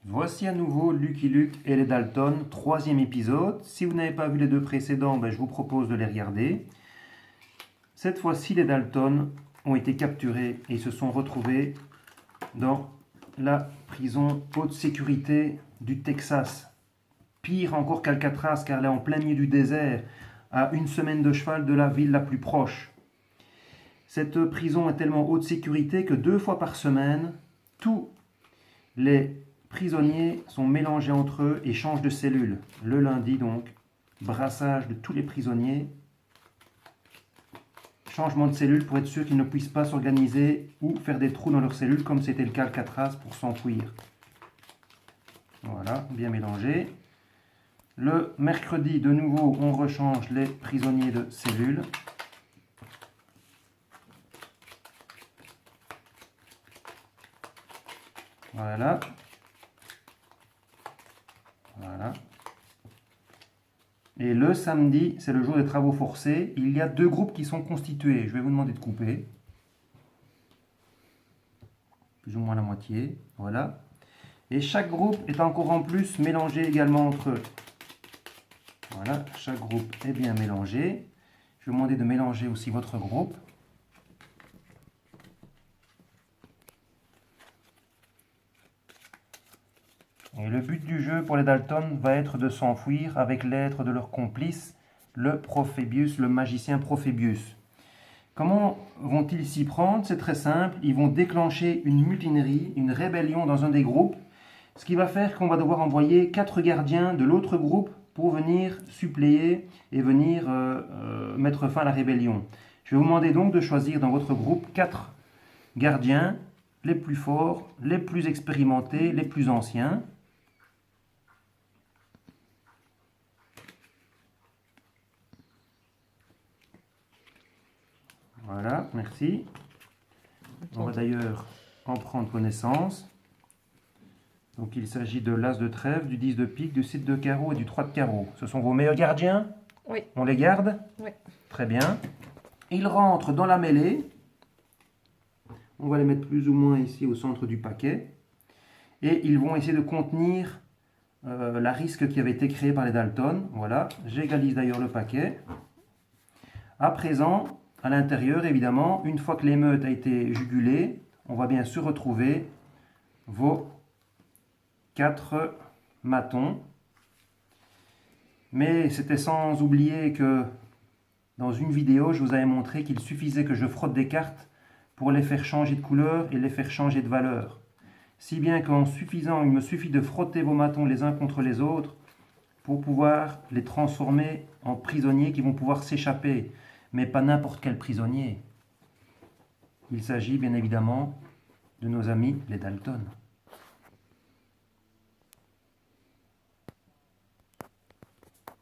Voici à nouveau Lucky Luke et les Dalton, troisième épisode. Si vous n'avez pas vu les deux précédents, je vous propose de les regarder. Cette fois-ci, les Dalton ont été capturés et se sont retrouvés dans la prison haute sécurité du Texas. Pire encore qu'Alcatraz, car elle est en plein milieu du désert, à une semaine de cheval de la ville la plus proche. Cette prison est tellement haute sécurité que 2 fois par semaine, tous les prisonniers sont mélangés entre eux et changent de cellule. Le lundi donc, brassage de tous les prisonniers, changement de cellule pour être sûr qu'ils ne puissent pas s'organiser ou faire des trous dans leurs cellules comme c'était le cas à Alcatraz pour s'enfuir. Voilà, bien mélangé. Le mercredi, de nouveau, on rechange les prisonniers de cellules. Voilà. Voilà. Et le samedi, c'est le jour des travaux forcés. Il y a 2 groupes qui sont constitués. Je vais vous demander de couper. Plus ou moins la moitié. Voilà. Et chaque groupe est encore en plus mélangé également entre eux. Voilà, chaque groupe est bien mélangé. Je vais vous demander de mélanger aussi votre groupe. Et le but du jeu pour les Dalton va être de s'enfuir avec l'aide de leur complice, le Prophébius, le magicien Prophébius. Comment vont-ils s'y prendre? C'est très simple, ils vont déclencher une mutinerie, une rébellion dans un des groupes, ce qui va faire qu'on va devoir envoyer 4 gardiens de l'autre groupe pour venir suppléer et venir mettre fin à la rébellion. Je vais vous demander donc de choisir dans votre groupe 4 gardiens, les plus forts, les plus expérimentés, les plus anciens. Voilà, merci. On va d'ailleurs en prendre connaissance. Donc il s'agit de l'As de trèfle, du 10 de pique, du 7 de carreau et du 3 de carreau. Ce sont vos meilleurs gardiens? Oui. On les garde? Oui. Très bien. Ils rentrent dans la mêlée. On va les mettre plus ou moins ici au centre du paquet. Et ils vont essayer de contenir la risque qui avait été créée par les Dalton. Voilà, j'égalise d'ailleurs le paquet. À présent, à l'intérieur, évidemment, une fois que l'émeute a été jugulée, on va bien sûr retrouver vos 4 matons. Mais c'était sans oublier que dans une vidéo, je vous avais montré qu'il suffisait que je frotte des cartes pour les faire changer de couleur et les faire changer de valeur. Si bien qu'en suffisant, il me suffit de frotter vos matons les uns contre les autres pour pouvoir les transformer en prisonniers qui vont pouvoir s'échapper. Mais pas n'importe quel prisonnier. Il s'agit bien évidemment de nos amis les Dalton.